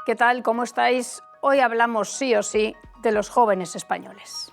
¿Qué tal? ¿Cómo estáis? Hoy hablamos sí o sí de los jóvenes españoles.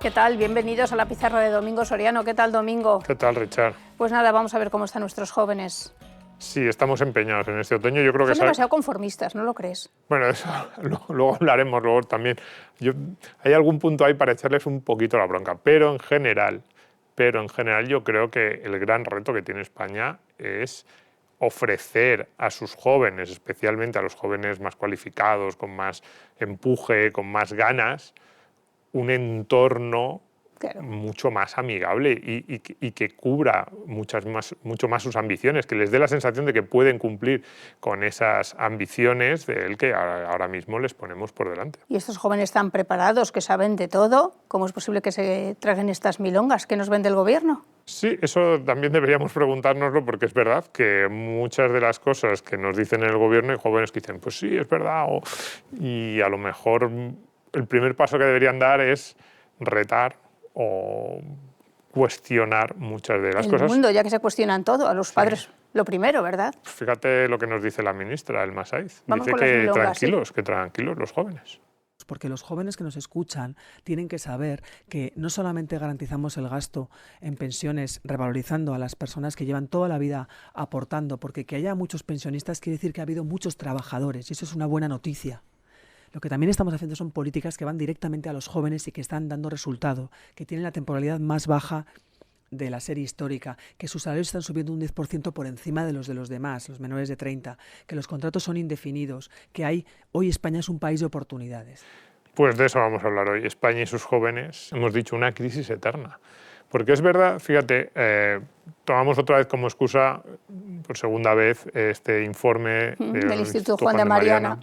¿Qué tal? Bienvenidos a la pizarra de Domingo Soriano. ¿Qué tal, Domingo? ¿Qué tal, Richard? Pues nada, vamos a ver cómo están nuestros jóvenes. Sí, estamos empeñados en este otoño. Yo creo que Son demasiado conformistas, ¿no lo crees? Bueno, eso luego hablaremos, luego también. Hay algún punto ahí para echarles un poquito la bronca, pero en general yo creo que el gran reto que tiene España es ofrecer a sus jóvenes, especialmente a los jóvenes más cualificados, con más empuje, con más ganas, un entorno mucho más amigable y que cubra mucho más sus ambiciones, que les dé la sensación de que pueden cumplir con esas ambiciones del que ahora mismo les ponemos por delante. Y estos jóvenes tan preparados, que saben de todo, ¿cómo es posible que se traguen estas milongas que nos vende el gobierno? Sí, eso también deberíamos preguntárnoslo, porque es verdad que muchas de las cosas que nos dicen en el gobierno hay jóvenes que dicen, pues sí, es verdad, y a lo mejor el primer paso que deberían dar es retar o cuestionar muchas de las cosas. El mundo, ya que se cuestionan todo, a los padres lo primero, ¿verdad? Pues fíjate lo que nos dice la ministra, Elma Saiz. Vamos dice con las milongas, que tranquilos los jóvenes. Porque los jóvenes que nos escuchan tienen que saber que no solamente garantizamos el gasto en pensiones revalorizando a las personas que llevan toda la vida aportando, porque que haya muchos pensionistas quiere decir que ha habido muchos trabajadores y eso es una buena noticia. Lo que también estamos haciendo son políticas que van directamente a los jóvenes y que están dando resultado, que tienen la temporalidad más baja de la serie histórica, que sus salarios están subiendo un 10% por encima de los demás, los menores de 30, que los contratos son indefinidos, que hoy España es un país de oportunidades. Pues de eso vamos a hablar hoy. España y sus jóvenes, hemos dicho, una crisis eterna. Porque es verdad, fíjate, tomamos otra vez como excusa, por segunda vez, este informe del Instituto Juan de Mariana,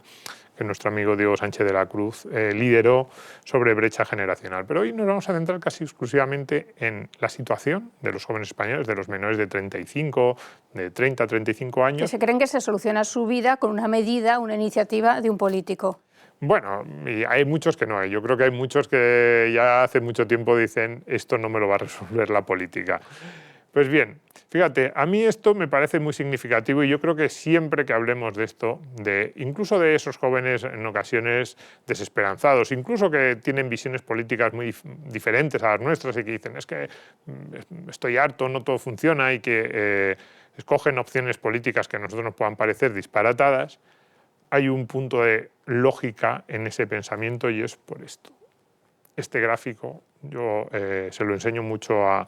que nuestro amigo Diego Sánchez de la Cruz lideró sobre brecha generacional. Pero hoy nos vamos a centrar casi exclusivamente en la situación de los jóvenes españoles, de los menores de 35, de 30 a 35 años. Que se creen que se soluciona su vida con una medida, una iniciativa de un político. Bueno, y hay muchos que no. Yo creo que hay muchos que ya hace mucho tiempo dicen esto no me lo va a resolver la política. Pues bien, fíjate, a mí esto me parece muy significativo y yo creo que siempre que hablemos de esto, incluso de esos jóvenes en ocasiones desesperanzados, incluso que tienen visiones políticas muy diferentes a las nuestras y que dicen es que estoy harto, no todo funciona y que escogen opciones políticas que a nosotros nos puedan parecer disparatadas, hay un punto de lógica en ese pensamiento y es por esto. Este gráfico yo se lo enseño mucho a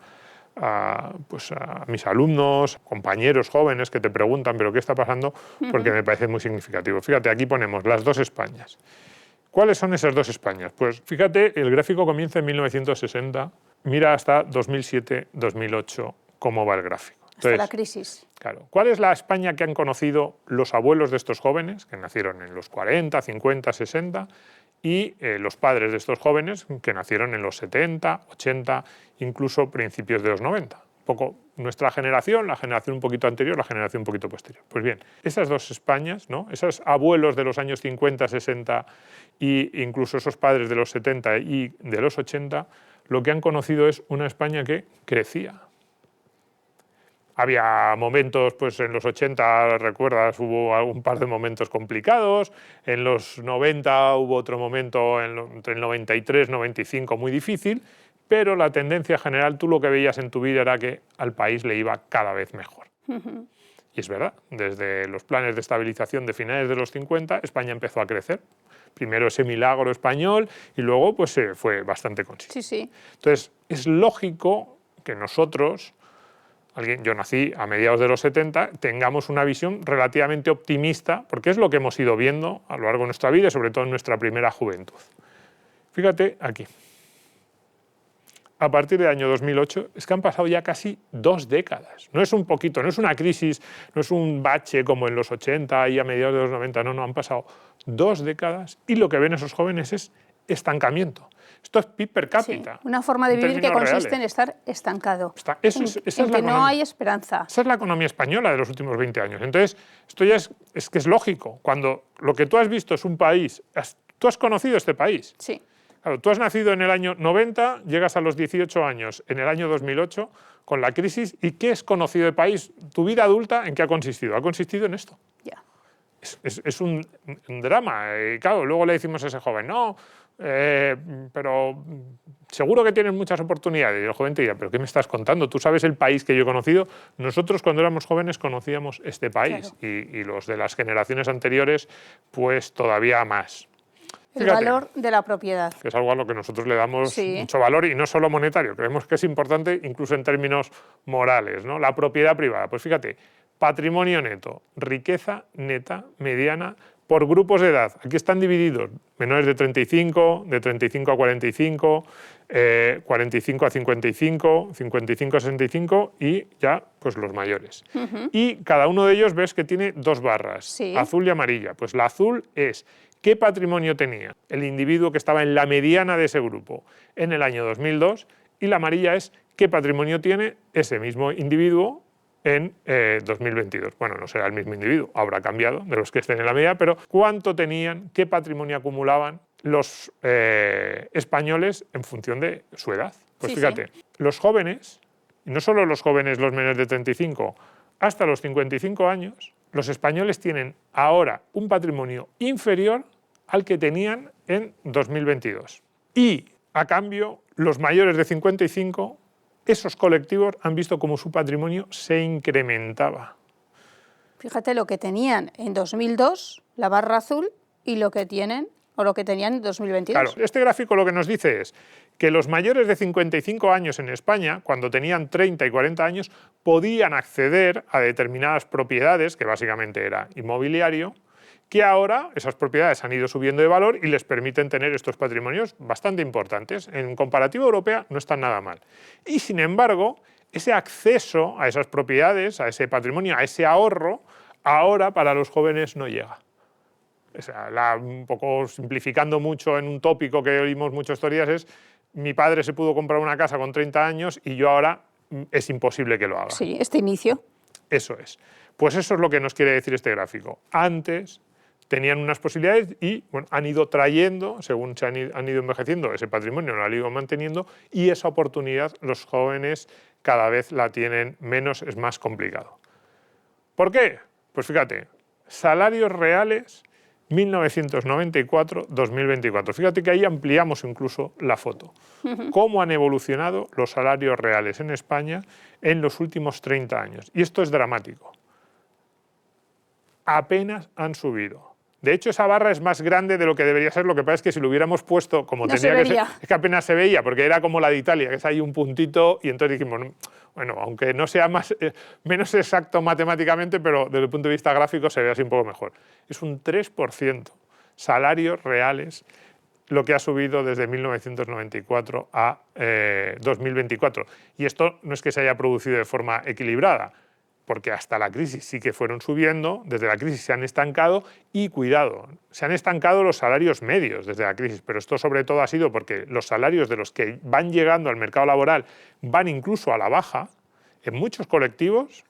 mis alumnos, compañeros jóvenes que te preguntan ¿pero qué está pasando? Porque me parece muy significativo. Fíjate, aquí ponemos las dos Españas. ¿Cuáles son esas dos Españas? Pues fíjate, el gráfico comienza en 1960, mira hasta 2007-2008 cómo va el gráfico. Entonces, hasta la crisis. Claro. ¿Cuál es la España que han conocido los abuelos de estos jóvenes, que nacieron en los 40, 50, 60, y los padres de estos jóvenes, que nacieron en los 70, 80, incluso principios de los 90? Un poco nuestra generación, la generación un poquito anterior, la generación un poquito posterior. Pues bien, esas dos Españas, ¿no? Esos abuelos de los años 50, 60 e incluso esos padres de los 70 y de los 80, lo que han conocido es una España que crecía. Había momentos, pues en los 80, recuerdas, hubo un par de momentos complicados, en los 90 hubo otro momento, entre el 93 y 95 muy difícil, pero la tendencia general, tú lo que veías en tu vida era que al país le iba cada vez mejor. Y es verdad, desde los planes de estabilización de finales de los 50, España empezó a crecer. Primero ese milagro español y luego pues fue bastante consistente. Sí. Entonces, es lógico que nosotros, yo nací a mediados de los 70, tengamos una visión relativamente optimista, porque es lo que hemos ido viendo a lo largo de nuestra vida y sobre todo en nuestra primera juventud. Fíjate aquí. A partir del año 2008 es que han pasado ya casi 2 décadas. No es un poquito, no es una crisis, no es un bache como en los 80 y a mediados de los 90, no, han pasado 2 décadas y lo que ven esos jóvenes es estancamiento. Esto es PIB per cápita. Sí, una forma de vivir que consiste en estar estancado, en que no hay esperanza. Esa es la economía española de los últimos 20 años. Entonces, esto ya es lógico. Cuando lo que tú has visto es un país, tú has conocido este país. Sí. Claro, tú has nacido en el año 90, llegas a los 18 años en el año 2008 con la crisis. ¿Y qué es conocido de país? Tu vida adulta, ¿en qué ha consistido? Ha consistido en esto. Ya. Es un drama. Y claro, luego le decimos a ese joven, no, pero seguro que tienes muchas oportunidades. Y el joven te dirá, ¿pero qué me estás contando? Tú sabes el país que yo he conocido. Nosotros cuando éramos jóvenes conocíamos este país, Claro. y los de las generaciones anteriores, pues todavía más. El Fíjate, valor de la propiedad. que es algo a lo que nosotros le damos Sí. mucho valor, y no solo monetario, creemos que es importante incluso en términos morales, ¿no? La propiedad privada, pues fíjate, patrimonio neto, riqueza neta, mediana, por grupos de edad. Aquí están divididos menores de 35, de 35 a 45, 45 a 55, 55 a 65 y ya pues los mayores. Y cada uno de ellos ves que tiene dos barras, Sí. azul y amarilla. Pues la azul es qué patrimonio tenía el individuo que estaba en la mediana de ese grupo en el año 2002, y la amarilla es qué patrimonio tiene ese mismo individuo en 2022. Bueno, no será el mismo individuo, habrá cambiado de los que estén en la media, pero ¿cuánto tenían, qué patrimonio acumulaban los españoles en función de su edad? Pues Sí, fíjate, los jóvenes, y no solo los jóvenes, los menores de 35, hasta los 55 años, los españoles tienen ahora un patrimonio inferior al que tenían en 2022. Y, a cambio, los mayores de 55, esos colectivos han visto cómo su patrimonio se incrementaba. Fíjate lo que tenían en 2002, la barra azul, y lo que tienen o lo que tenían en 2022. Claro, este gráfico lo que nos dice es que los mayores de 55 años en España, cuando tenían 30 y 40 años, podían acceder a determinadas propiedades, que básicamente era inmobiliario, que ahora esas propiedades han ido subiendo de valor y les permiten tener estos patrimonios bastante importantes. En comparativa europea no están nada mal. Y sin embargo, ese acceso a esas propiedades, a ese patrimonio, a ese ahorro, ahora para los jóvenes no llega. O sea, un poco simplificando mucho en un tópico que oímos muchos estos días es: mi padre se pudo comprar una casa con 30 años y yo ahora es imposible que lo haga. Sí, este inicio. Eso es. Pues eso es lo que nos quiere decir este gráfico. Antes tenían unas posibilidades y bueno, han ido trayendo, según se han ido envejeciendo, ese patrimonio lo han ido manteniendo, y esa oportunidad los jóvenes cada vez la tienen menos, es más complicado. ¿Por qué? Pues fíjate, salarios reales 1994-2024. Fíjate que ahí ampliamos incluso la foto. Cómo han evolucionado los salarios reales en España en los últimos 30 años. Y esto es dramático. Apenas han subido. De hecho, esa barra es más grande de lo que debería ser. Lo que pasa es que si lo hubiéramos puesto como No tenía se que ser, vería. es que apenas se veía, porque era como la de Italia, que es ahí un puntito, y entonces dijimos, bueno, aunque no sea menos exacto matemáticamente, pero desde el punto de vista gráfico se ve así un poco mejor. Es un 3%. Salarios reales, lo que ha subido desde 1994 a 2024. Y esto no es que se haya producido de forma equilibrada, porque hasta la crisis sí que fueron subiendo, desde la crisis se han estancado y, cuidado, se han estancado los salarios medios desde la crisis, pero esto sobre todo ha sido porque los salarios de los que van llegando al mercado laboral van incluso a la baja en muchos colectivos.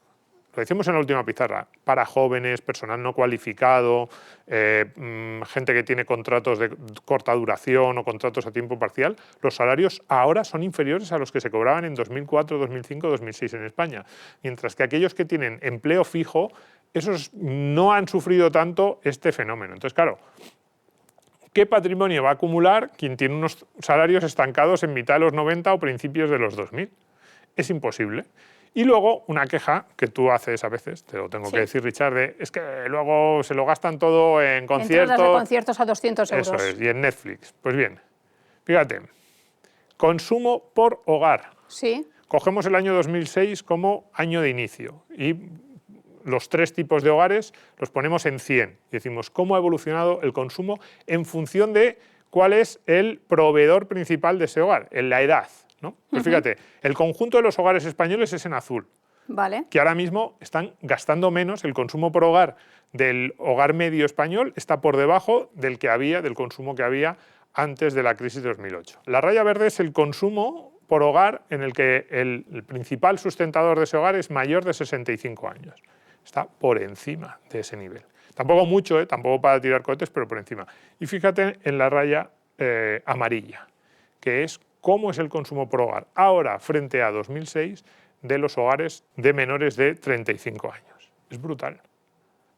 Lo decimos en la última pizarra, para jóvenes, personal no cualificado, gente que tiene contratos de corta duración o contratos a tiempo parcial, los salarios ahora son inferiores a los que se cobraban en 2004, 2005, 2006 en España. Mientras que aquellos que tienen empleo fijo, esos no han sufrido tanto este fenómeno. Entonces, claro, ¿qué patrimonio va a acumular quien tiene unos salarios estancados en mitad de los 90 o principios de los 2000? Es imposible. Y luego una queja que tú haces a veces, te lo tengo que decir, Richard, es que luego se lo gastan todo en conciertos. Entradas de conciertos a 200 euros. Eso es, y en Netflix. Pues bien, fíjate, consumo por hogar. Sí. Cogemos el año 2006 como año de inicio y los tres tipos de hogares los ponemos en 100 y decimos cómo ha evolucionado el consumo en función de cuál es el proveedor principal de ese hogar, en la edad, ¿no? Pues fíjate, el conjunto de los hogares españoles es en azul, Vale. que ahora mismo están gastando menos. El consumo por hogar del hogar medio español está por debajo del consumo que había antes de la crisis de 2008. La raya verde es el consumo por hogar en el que el principal sustentador de ese hogar es mayor de 65 años. Está por encima de ese nivel. Tampoco mucho, tampoco para tirar cohetes, pero por encima. Y fíjate en la raya amarilla, que es cómo es el consumo por hogar ahora frente a 2006 de los hogares de menores de 35 años. Es brutal.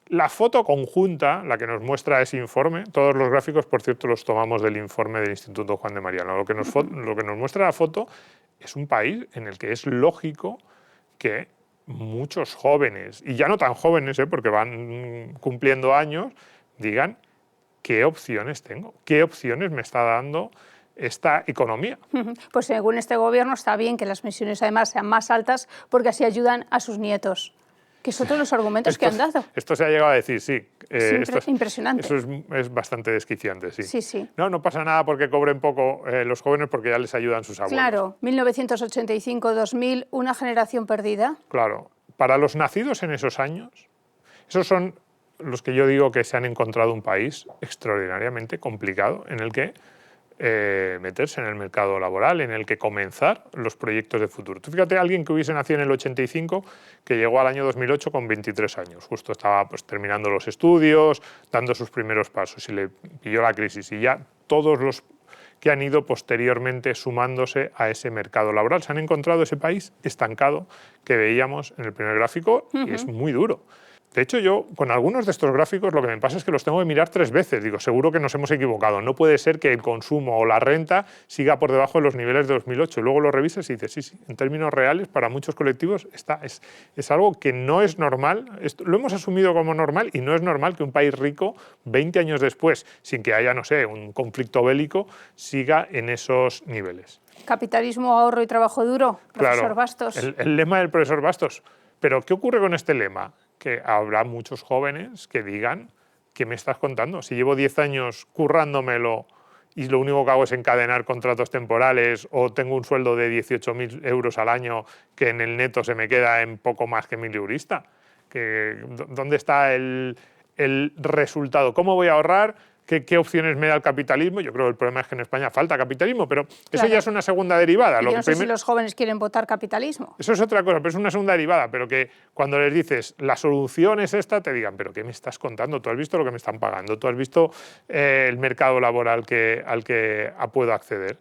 La foto conjunta, la que nos muestra ese informe, todos los gráficos, por cierto, los tomamos del informe del Instituto Juan de Mariano. Lo que nos muestra la foto es un país en el que es lógico que muchos jóvenes, y ya no tan jóvenes, porque van cumpliendo años, digan qué opciones tengo, qué opciones me está dando esta economía. Pues según este gobierno está bien que las pensiones además sean más altas porque así ayudan a sus nietos. Que es otro de los argumentos que han dado. Esto se ha llegado a decir, sí. Impresionante. Eso es bastante desquiciante, sí. Sí, sí. No pasa nada porque cobren poco los jóvenes porque ya les ayudan sus abuelos. Claro, 1985-2000, una generación perdida. Claro. Para los nacidos en esos años, esos son los que yo digo que se han encontrado un país extraordinariamente complicado en el que meterse en el mercado laboral, en el que comenzar los proyectos de futuro. Tú fíjate, alguien que hubiese nacido en el 85, que llegó al año 2008 con 23 años, justo estaba pues, terminando los estudios, dando sus primeros pasos y le pilló la crisis y ya todos los que han ido posteriormente sumándose a ese mercado laboral se han encontrado ese país estancado que veíamos en el primer gráfico y es muy duro. De hecho, yo con algunos de estos gráficos lo que me pasa es que los tengo que mirar 3 veces. Digo, seguro que nos hemos equivocado. No puede ser que el consumo o la renta siga por debajo de los niveles de 2008. Y luego lo revisas y dices, sí, en términos reales, para muchos colectivos es algo que no es normal. Lo hemos asumido como normal y no es normal que un país rico, 20 años después, sin que haya, no sé, un conflicto bélico, siga en esos niveles. Capitalismo, ahorro y trabajo duro, profesor Claro, Bastos. El lema del profesor Bastos. Pero, ¿qué ocurre con este lema? Que habrá muchos jóvenes que digan, ¿qué me estás contando? Si llevo 10 años currándomelo y lo único que hago es encadenar contratos temporales o tengo un sueldo de 18.000 euros al año que en el neto se me queda en poco más que mileurista. ¿Dónde está el resultado? ¿Cómo voy a ahorrar? ¿Qué opciones me da el capitalismo? Yo creo que el problema es que en España falta capitalismo, pero eso ya es una segunda derivada. Yo no sé si los jóvenes quieren votar capitalismo. Eso es otra cosa, pero es una segunda derivada, pero que cuando les dices la solución es esta, te digan, ¿pero qué me estás contando? ¿Tú has visto lo que me están pagando? ¿Tú has visto el mercado laboral al que puedo acceder?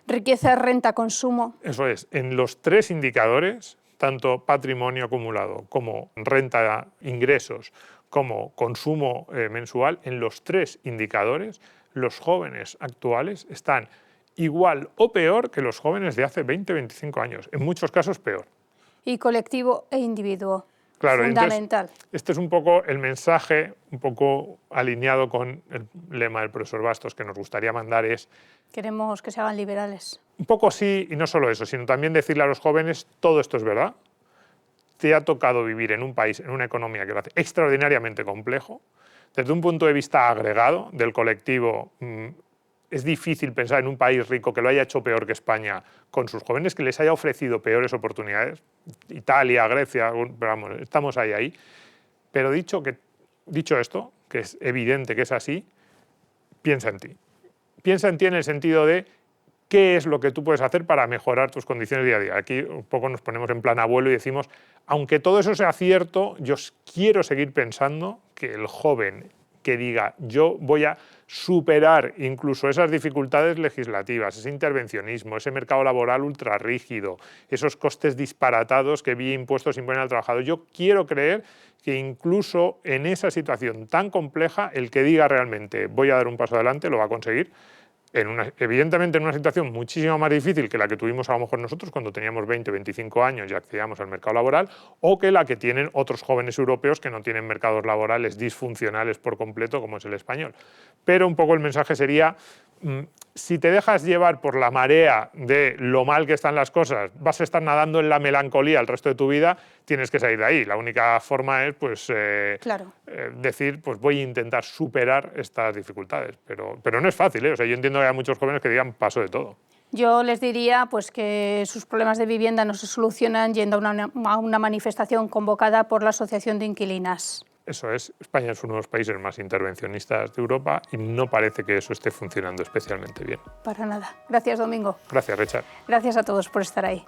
Riqueza, renta, consumo. Eso es, en los 3 indicadores, tanto patrimonio acumulado como renta, ingresos, como consumo mensual, en los 3 indicadores, los jóvenes actuales están igual o peor que los jóvenes de hace 20-25 años, en muchos casos peor. Y colectivo e individuo. Claro, fundamental. Entonces, este es un poco el mensaje, un poco alineado con el lema del profesor Bastos que nos gustaría mandar es... Queremos que se hagan liberales. Un poco sí, y no solo eso, sino también decirle a los jóvenes, todo esto es verdad. Te ha tocado vivir en un país, en una economía que lo hace extraordinariamente complejo. Desde un punto de vista agregado del colectivo, es difícil pensar en un país rico que lo haya hecho peor que España con sus jóvenes, que les haya ofrecido peores oportunidades. Italia, Grecia, pero vamos, estamos ahí. Pero dicho esto, que es evidente que es así, piensa en ti. Piensa en ti en el sentido de qué es lo que tú puedes hacer para mejorar tus condiciones día a día. Aquí un poco nos ponemos en plan abuelo y decimos, aunque todo eso sea cierto, yo quiero seguir pensando que el joven que diga, yo voy a superar incluso esas dificultades legislativas, ese intervencionismo, ese mercado laboral ultra rígido, esos costes disparatados que vía impuestos imponen al trabajador. Yo quiero creer que incluso en esa situación tan compleja, el que diga realmente voy a dar un paso adelante lo va a conseguir. Evidentemente en una situación muchísimo más difícil que la que tuvimos a lo mejor nosotros cuando teníamos 20 o 25 años y accedíamos al mercado laboral, o que la que tienen otros jóvenes europeos que no tienen mercados laborales disfuncionales por completo como es el español. Pero un poco el mensaje sería, si te dejas llevar por la marea de lo mal que están las cosas, vas a estar nadando en la melancolía el resto de tu vida, tienes que salir de ahí. La única forma es decir, pues voy a intentar superar estas dificultades. Pero no es fácil, ¿eh? O sea, yo entiendo que hay muchos jóvenes que digan paso de todo. Yo les diría pues, que sus problemas de vivienda no se solucionan yendo a una manifestación convocada por la Asociación de Inquilinas. Eso es, España es uno de los países más intervencionistas de Europa y no parece que eso esté funcionando especialmente bien. Para nada. Gracias, Domingo. Gracias, Richard. Gracias a todos por estar ahí.